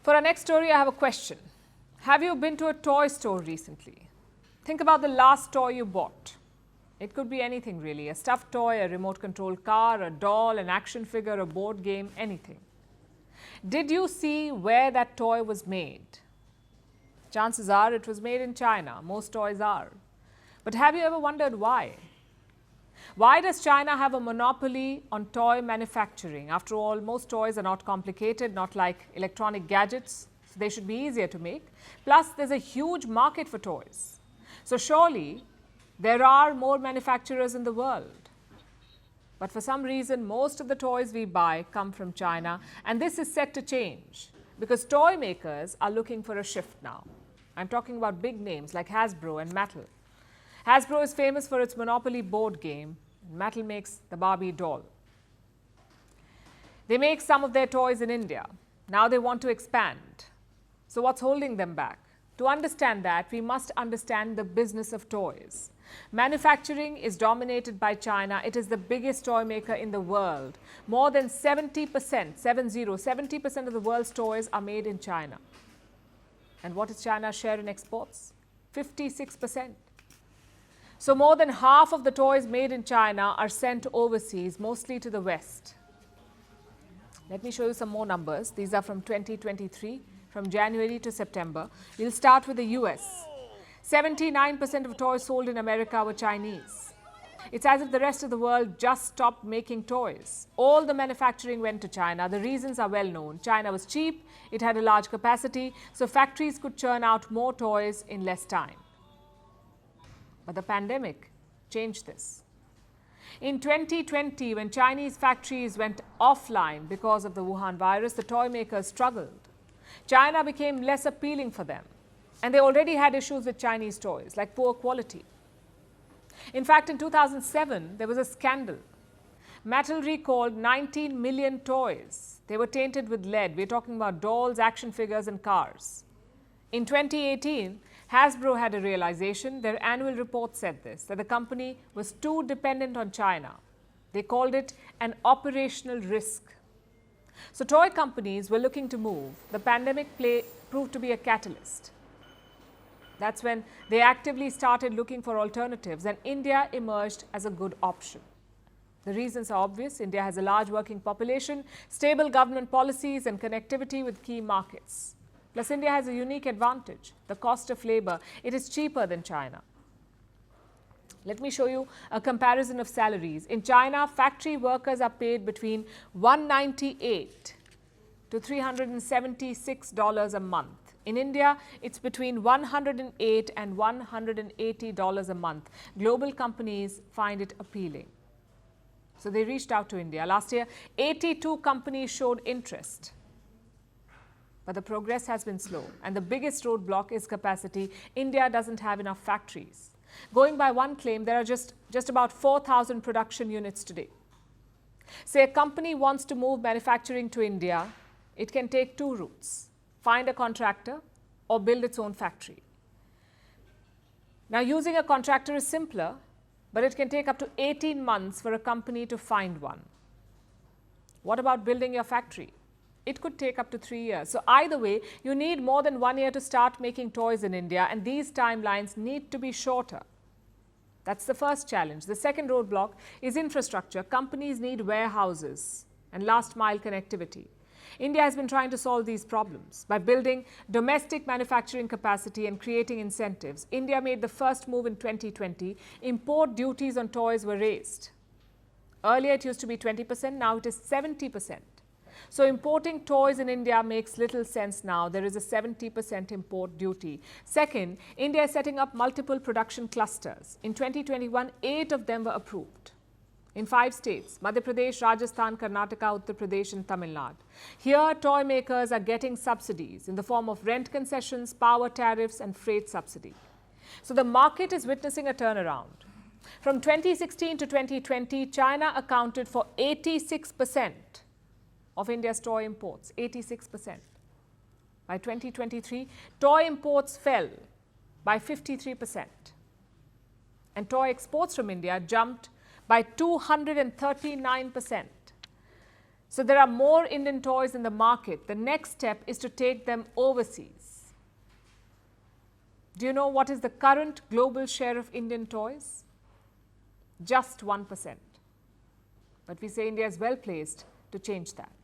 For our next story, I have a question. Have you been to a toy store recently? Think about the last toy you bought. It could be anything really, a stuffed toy, a remote control car, a doll, an action figure, a board game, anything. Did you see where that toy was made? Chances are it was made in China. Most toys are. But have you ever wondered why? Why does China have a monopoly on toy manufacturing? After all, most toys are not complicated, not like electronic gadgets. So they should be easier to make. Plus, there's a huge market for toys. So surely, there are more manufacturers in the world. But for some reason, most of the toys we buy come from China, and this is set to change because toy makers are looking for a shift now. I'm talking about big names like Hasbro and Mattel. Hasbro is famous for its Monopoly board game, and Mattel makes the Barbie doll. They make some of their toys in India. Now they want to expand. So what's holding them back? To understand that, we must understand the business of toys. Manufacturing is dominated by China. It is the biggest toy maker in the world. More than 70%, 70% of the world's toys are made in China. And what is China's share in exports? 56%. So more than half of the toys made in China are sent overseas, mostly to the West. Let me show you some more numbers. These are from 2023, from January to September. We'll start with the US. 79% of toys sold in America were Chinese. It's as if the rest of the world just stopped making toys. All the manufacturing went to China. The reasons are well known. China was cheap, it had a large capacity, so factories could churn out more toys in less time. But the pandemic changed this. In 2020, when Chinese factories went offline because of the Wuhan virus, the toy makers struggled. China became less appealing for them. And they already had issues with Chinese toys, like poor quality. In fact, in 2007, there was a scandal. Mattel recalled 19 million toys. They were tainted with lead. We're talking about dolls, action figures, and cars. In 2018, Hasbro had a realization. Their annual report said this, that the company was too dependent on China. They called it an operational risk. So toy companies were looking to move. The pandemic proved to be a catalyst. That's when they actively started looking for alternatives, and India emerged as a good option. The reasons are obvious. India has a large working population, stable government policies, and connectivity with key markets. Plus, India has a unique advantage, the cost of labor. It is cheaper than China. Let me show you a comparison of salaries. In China, factory workers are paid between $198 to $376 a month. In India, it's between $108 and $180 a month. Global companies find it appealing. So they reached out to India. Last year, 82 companies showed interest. But the progress has been slow. And the biggest roadblock is capacity. India doesn't have enough factories. Going by one claim, there are just about 4,000 production units today. Say a company wants to move manufacturing to India, it can take two routes. Find a contractor or build its own factory. Now, using a contractor is simpler, but it can take up to 18 months for a company to find one. What about building your factory? It could take up to 3 years. So either way, you need more than 1 year to start making toys in India, and these timelines need to be shorter. That's the first challenge. The second roadblock is infrastructure. Companies need warehouses and last mile connectivity. India has been trying to solve these problems by building domestic manufacturing capacity and creating incentives. India made the first move in 2020. Import duties on toys were raised. Earlier it used to be 20%, now it is 70%. So importing toys in India makes little sense now. There is a 70% import duty. Second, India is setting up multiple production clusters. In 2021, 8 of them were approved. In 5 states, Madhya Pradesh, Rajasthan, Karnataka, Uttar Pradesh, and Tamil Nadu. Here, toy makers are getting subsidies in the form of rent concessions, power tariffs, and freight subsidy. So the market is witnessing a turnaround. From 2016 to 2020, China accounted for 86% of India's toy imports, 86%. By 2023, toy imports fell by 53%. And toy exports from India jumped by 239%. So there are more Indian toys in the market. The next step is to take them overseas. Do you know what is the current global share of Indian toys? Just 1%. But we say India is well placed to change that.